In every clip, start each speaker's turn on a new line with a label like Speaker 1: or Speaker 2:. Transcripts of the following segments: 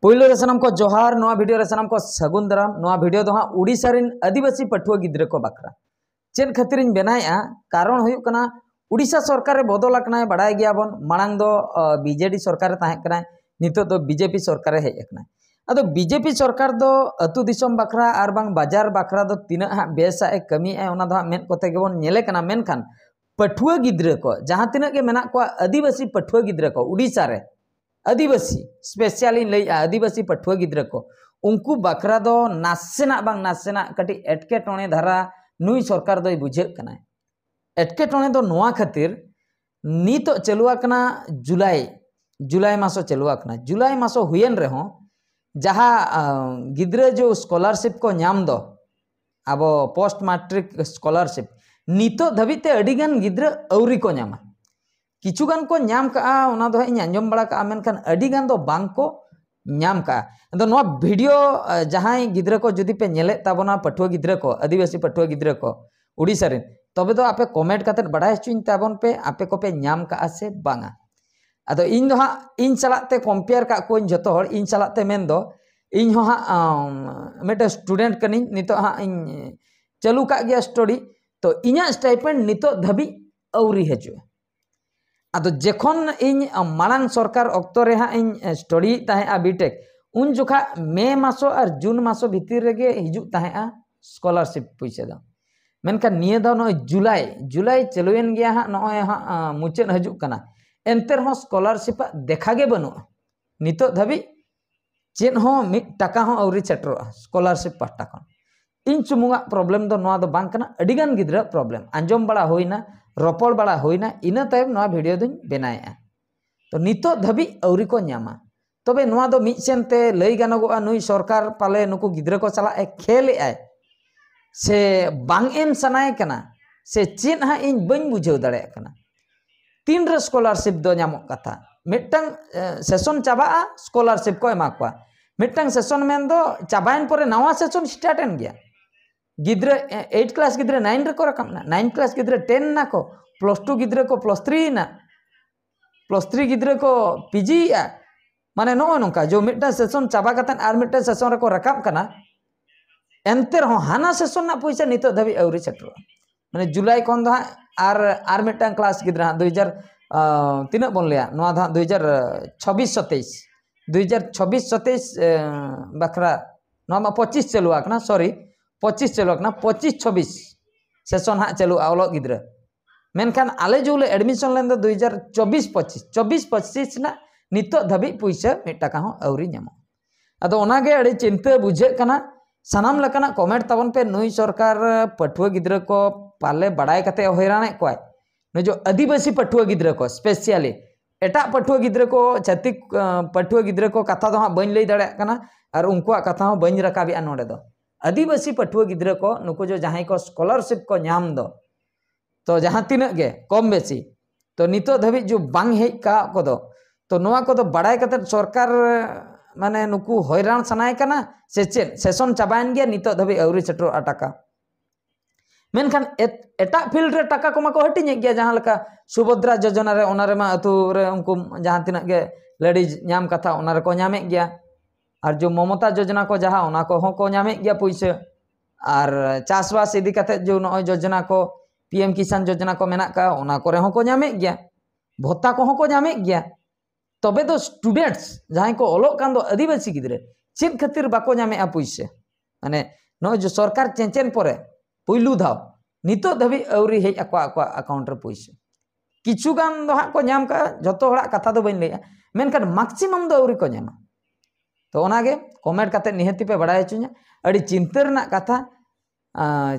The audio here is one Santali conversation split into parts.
Speaker 1: पहिलो रे सनम को जोहार नोआ वीडियो रे सनम को सगुन दाराम नोआ वीडियो दो हाँ उड़ीसा रिन आदिवासी पठुआ गिद्रा को बकरा चेन खातिर बनाया कारण हुयुक कना उड़ीसा सरकार रे बदल आकना बड़ाय गया बन मांग दो बीजेडी सरकार ताहे कना नितो दो बीजेपी सरकार हेज आकना अदो बीजेपी सरकार दो अतु दिसम बकरा आर बांग बाजार बकरा दो तिना हा बेसा ए कमी ए ओना दो हा मेन कोते गेबन नेले कना मेनखान पठुआ गिद्रा को जहां तिना के मेना को आदिवासी पठुआ गिद्रा को उड़ीसा रे आदिवासी स्पेशली लई आदिवासी पठुआ गिद्रा को उनको बकरा दो नासेना बांग नासेना कटी एटकेटोणे धारा नुई सरकार दो बुझे कना एटकेटोणे दो नोआ खातिर नितो चलुआ कना जुलाई मासो चलुआ कना जुलाई मासो हुयन रहो जहाँ गिद्रा जो स्कॉलरशिप को नाम दो अब पोस्ट मैट्रिक स्कॉलरशिप नितो धबिते अडिगान गिद्रा अवरी को नामा किचुगान को नाम का ओना दो इन आंजम बड़ा का मेनखान अडिगान दो बांग को नाम का तो नोआ वीडियो जहाँ गिद्रा को जुदी पे नेले ताबोना पठुआ गिद्रा को आदिवासी पठुआ गिद्रा को उड़ीसा रे तबे तो आपे कमेंट काते बड़ाय हचुइन ताबोन पे आपे को पे नाम का से बांगा अदो इन दो हाँ इन चलाते कंपेयर का कोइन जतो हर इन चलाते मेन दो इन हो हाँ मेटे स्टूडेंट कनी नितो हाँ इन चालू का गया स्टडी तो इना स्टाइपेंड नितो धबी अवरी हजु अदो जेखन इन मांग सरकार अक्तो रे हाँ इन स्टडी ताहे बीटेक उन जोखा मे मासो और जून मासो भीतर रेगे हिजु ताहे स्कॉलरशिप पैसा दो मेनखान निये दो नय जुलाई चलुएन गया हाँ नय हाँ मुचाद हजु कना एनते रहो स्कॉलरशिप देखा गे बनु नितो धबी चेन हो मिट टाका हो अवरी सेटरो स्कॉलरशिप पाटा खन इन चुमुगा प्रॉब्लम दो नोआ दो बांग कना अडिगान गिद्रा प्रॉब्लम आंजम बड़ा होइना रपड़ बड़ा होइना इना तायम नोआ वीडियो दुन बनाया तो नितो धबी अवरी को नामा तबे नोआ दो मिसेनते लई गानोगोआ नुई सरकार पाले नुकु गिद्रा को चला ए खेल आय से बांग एम सनाय कना से चेन हा इन बन बुझाव दाड़े कना तीन रे स्कॉलरशिप दो नामो कथा मिटंग सेशन चाबा स्कॉलरशिप को एमा को मिटंग सेशन मेन दो चाबाइन परे नवा सेशन स्टार्ट एन गया गिद्रा 8 क्लास गिद्रा 9 रे को रकम ना 9 क्लास गिद्रा 10 ना को +2 गिद्रा को +3 ना +3 गिद्रा को पीजी आ माने नो नोका जो मिटंग सेशन चाबा कतन आर मिटंग सेशन रे को रकम कना एनते रहो हाना सेशन ना पैसा नितो धबी अवरी सेटरो माने जुलाई कोन दो आर मिटंग क्लास गिद्रा 2000 तीना बोन लिया नोआ दा 2026-27 2026-27 बखरा नोआ 25 चलुआ कना सॉरी 25 चलुआ कना 25-26 सेशन हा चलु आवलो गिद्रा मेनखान आले जोले एडमिशन लेन दो 2024-25 ना नितो धबी पैसा मिट टाका हो अवरी नामो अदो ओनागे अड़ी चिंता बुझे कना सनाम लकना कमेंट ताबन पे नुई सरकार पठुआ गिद्रा को पाले बड़ाय कते हैराने कोय न जो आदिवासी पठुआ गिद्रा को स्पेशली एटा पठुआ गिद्रा को छातिक पठुआ गिद्रा को कथा दो हाँ बन लई दाड़े कना और उनकुआ कथा हो बन रकाबे नोडे दो आदिवासी पठुआ गिद्रा को नुको जो जहां को स्कॉलरशिप को नाम दो तो जहां तिना गे कम बेसी तो नितो धबी जो बांग हेज का को दो तो नोआ को दो बड़ाय कते सरकार माने नुकु हैरान सनाय कना से चेन सेशन चाबाइन गया नितो धबी अवरी सेटरो टाका मेनखान एटा फील्ड रे टाका को माको हटिने गया जहां लका सुभद्रा योजना रे ओना रे मा अतु रे उनको जहां तिना गे लेडीज नाम कथा ओना रे को नामे गया और जो ममता योजना को जहां ओना को हो को नामे गया पैसा और चासबास इदी कते जो न योजना को पीएम किसान योजना को मेना का ओना को रे हो को नामे गया भत्ता को हो को नामे गया तबे तो स्टूडेंट्स जहां को ओलो कान दो आदिवासी गिद्रे चेन खातिर बाको नामे पैसा माने न जो सरकार चेंचेन परे पुलू धाव नितो धबी अवरी हेज आको अकाउंट रे पैसा किछु गान दो हाँ को नाम का जतो हड़ा कथा दो बन लेया मेनखान मैक्सिमम दो अवरी को नामा तो ओनागे कमेंट काते निहति पे बड़ाय हचु냐 अड़ी चिंता रना कथा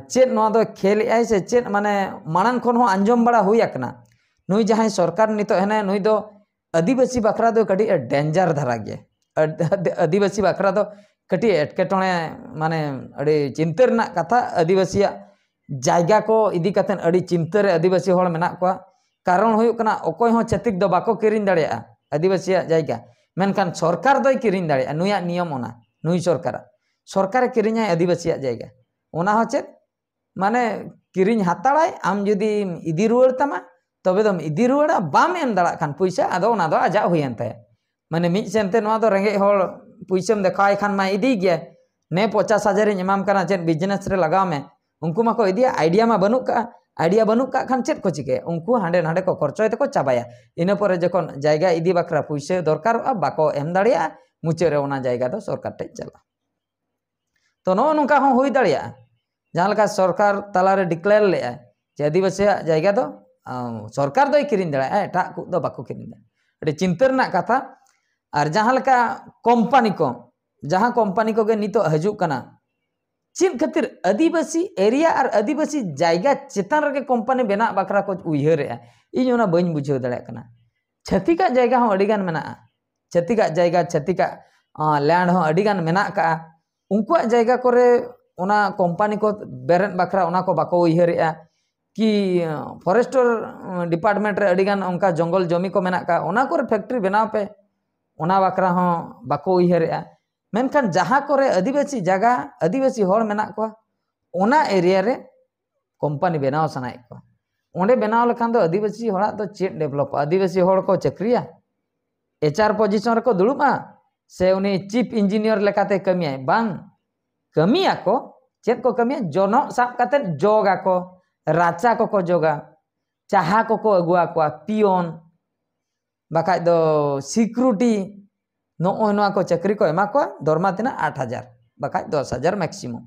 Speaker 1: चेन नोआ दो खेल आय से चेन माने मांग खन हो आंजम बड़ा हुई आकना नुई जहां सरकार नितो हेना नुई दो आदिवासी बकरा दो कटी डेंजर धरा गया आदिवासी बकरा दो कटी एटकेटोणे माने अड़ी चिंता रना कथा आदिवासी जायगा को इदी कतेन अड़ी चिंता रे आदिवासी होड़ मेना को कारण हुयुक कना अकोय हो छतिक दो बाको किरिन दाड़ेया आदिवासी जायगा मेनखान सरकार दोय किरिन दाड़ेया नुया नियम ओना नुई सरकार किरिन्या आदिवासी जायगा ओना हो चेत माने किरिन हाताड़ाय आम जुदी इदी रुवाड़ तमा तबे दम इदी रुवाड़ा बाम एम दाड़ा खान पैसा आदो ओना दो आजा हुयन ताया माने मिद सेनते नोआ दो रेंगे होड़ पुइसम देखाय खान मा इदी गया ने 50,000 एमाम कना चेत बिजनेस रे लगाव में उनको मा को इदिया आइडिया मा बनुक का आइडिया बनुक का खान चेत को चिके उनको हांडे नांडे को खर्चोय तको चाबाया इना परे जखन जायगा इदी बकरा पुइसे दरकार बाको एम दाड़िया मुचे रे ओना जायगा दो सरकार टे चला तो नो नुका हो हुई दाड़िया जहां लका सरकार तलारे डिक्लेयर ले जे आदिवासी जायगा दो सरकार दो किरिन दाड़ा एटा को दो बाको किरिन दाड़ा अड़ी चिंता रना कथा और जहां लका कंपनी को जहां कंपनी को गे नितो हजु कना चेद खातिर आदिवासी एरिया और आदिवासी जायगा चेतान रे कंपनी बेना बकरा को उयहरे इन ओना बइन बुझाव दाड़ा कना छतिका जायगा हो अडिगान मेना छतिका जायगा छतिका लैंड हो अडिगान मेना का उनको जायगा करे ओना कंपनी को बेरेन बकरा ओना को बाको उयहरे कि फॉरेस्टर डिपार्टमेंट रे अडिगान उनका जंगल जमी को मेना का ओना को फैक्ट्री बनाव पे ओना बकरा हो बाको उयहरे मेनखान जहाँ करे आदिवासी जगह आदिवासी होड़ मेना को ओना एरिया रे कंपनी बनाव सनाए को ओंडे बनाव लेखान दो आदिवासी होड़ा तो चेत डेवलप आदिवासी होड़ को चक्रिया एचआर पोजीशन रे को दुड़ुबा से उनी चीफ इंजीनियर लेकाते कमिया बांग कमिया को चेत को कमिया जोनो साब काते जोगा को राचा को जोगा चाहा को अगुआ को पियोन बाका दो सिक्योरिटी नो को चक्री को एमा को दरमा तना 8,000 बाका 10,000 मैक्सिमम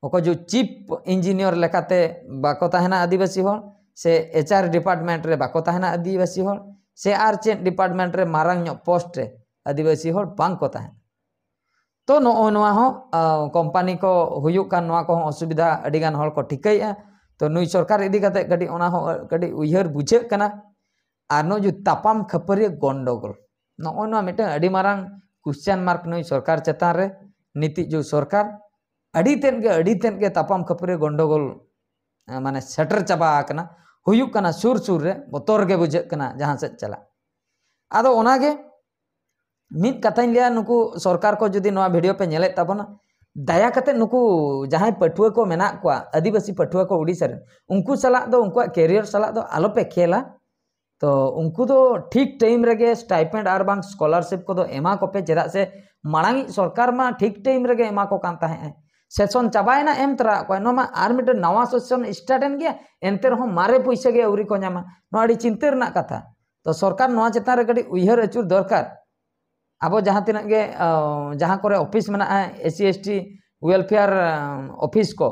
Speaker 1: ओको जो चीफ इंजीनियर लेकाते बाको ताहेना आदिवासी होड़ से एचआर डिपार्टमेंट रे बाको ताहेना आदिवासी होड़ से आर चेन डिपार्टमेंट रे मारांग नो पोस्ट रे आदिवासी होड़ बांग को ताहेन तो नोआ हो कंपनी को हुयुक कान नोआ को असुविधा अडिगान होड़ को ठिकैया तो नुई सरकार इदी काते गडी ओना हो गडी उयहर बुझे कना आर नो जो तापाम खपरी गंडगोल नोआ मिटे अडी मारांग क्वेश्चन मार्क नुई सरकार चेतान रे नीति जो सरकार अडी तेन के तापाम खपरी गंडगोल माने सेटर चाबा कना हुयुक कना सुर सुर रे बोतर गे बुझे कना जहां से चला आदो ओनागे मित कथाइन लिया नुकु सरकार को जुदी नोआ वीडियो पे नेले ताबना दया कते नुकु जहां पटुआ को मेना को आदिवासी पटुआ को उड़ीसा रे उनको सला दो उनको कैरियर सला दो आलो पे खेला तो उनको तो ठीक टाइम रेगे स्टाइपेंड और बांग स्कॉलरशिप को दो एमा को पे चेदा से मांगी सरकार मा ठीक टाइम रेगे एमा को कान ताहे सेशन चाबायना एम तरा को नो मा आर मिटे नवा सेशन स्टार्ट एन गया एनते रहो मारे पैसा गे औरी को न्यामा नो आडी चिंता रना कथा तो सरकार नोआ चेता रे गडी उयहर अचुर दरकार अब जहाँ तीन गे जहाँ करे ऑफिस में एससी एसटी वेलफेयर ऑफिस को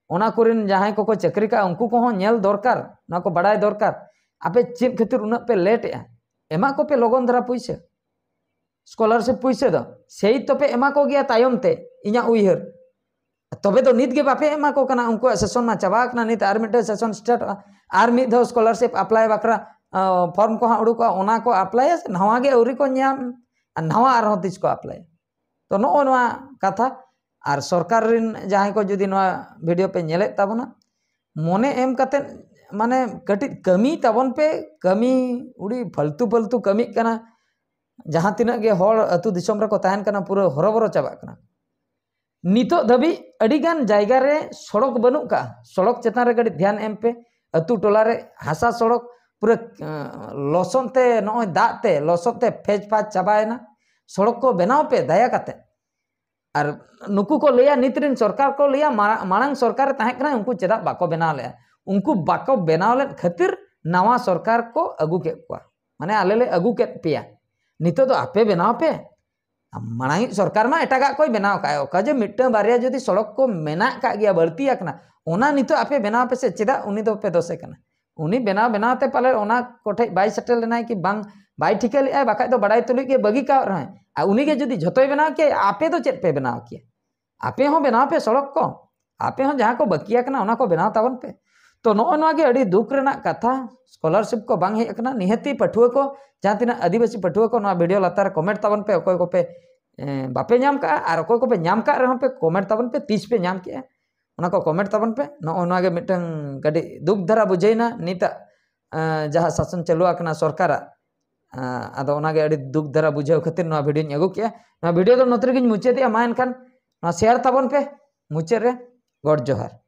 Speaker 1: ओना कोरिन जहाँ को चाकरी का उनको को नेल दरकार ना को बड़ाई दरकार आपे चेद खातिर उना पे लेट एमा को पे लगन धरा पैसा स्कॉलरशिप पैसा दो सेई तो पे एमा को गया तायम ते इना उयहर तबे तो नित गे बापे एमा को कना उनको सेशन मा चाबा कना नित आर मिटे सेशन स्टार्ट आर मित दो स्कॉलरशिप अप्लाई बकरा फॉर्म को उडुका ओना को अप्लाई नवा गे औरी को न्याम नवा आरो तिस को अप्लाई तो नो कथा और सरकार रिन जहां को जुदी नवा वीडियो पे नेले ताबना मने एम कते माने कटी कमी ताबन पे कमी उड़ी फालतू फालतू कमी कना जहां तिना गे होड़ अतु दिसम रे को ताहन कना पूरा हरबरो चाबा कना नितो दबी अडिगान जायगा रे सड़क बनु का सड़क चेतान रे गडी ध्यान एम पे अतु टोला रे हासा सड़क पूरा लसन ते नय दाते लसन ते फेज फाज चाबायना सड़क को बनाव पे दया काते और नुकु को लिया नितरिन सरकार को लिया मांग सरकार ताहे कना उनको चेदा बाको बनाव ले उनको बाको बनाव ले खातिर नवा सरकार को अगु के को माने आले ले अगु के पेया नितो तो आपे बनाव पे मांग सरकार मा एटागा कोई बनाव कायो का जे मिट्टा बारिया जदी सड़क को मेना का गया बढ़ती आकना ओना नितो आपे बनाव पे से चेदा उनी दो पे दोसे कना उनी बनाव बनावते पाले ओना कोठे बाई सेटल लेनाय कि बांग बाई ठिका ले बाका तो बड़ाई तुलुई के बगी का रहे आ उनी के जदी झतोय बनाव के आपे तो चेत पे बनाव के आपे हो बनाव पे सड़क को आपे हो जहां को बकिया कना ओना को बनाव तावन पे तो नो गे अड़ी दुख रेना कथा स्कॉलरशिप को बांग हे कना निहती पठुआ को जहां तिना आदिवासी पठुआ को ना वीडियो लातार कमेंट तावन पे ओकोय को पे बापे नाम का और ओकोय को पे नाम का रहो पे कमेंट तावन पे 30 पे नाम के ओना को कमेंट ताबन पे नो गे मिटन गडी दुख धरा बुझेना निता जहाँ शासन चलू आकना सरकार आदो ओना गे अडी दुख धरा बुझाव खातिर नो वीडियो अगु के नो वीडियो तो नोतरे गिन मुचे दिया मा एनखान नो शेयर ताबन पे मुचे रे गॉड जोहार।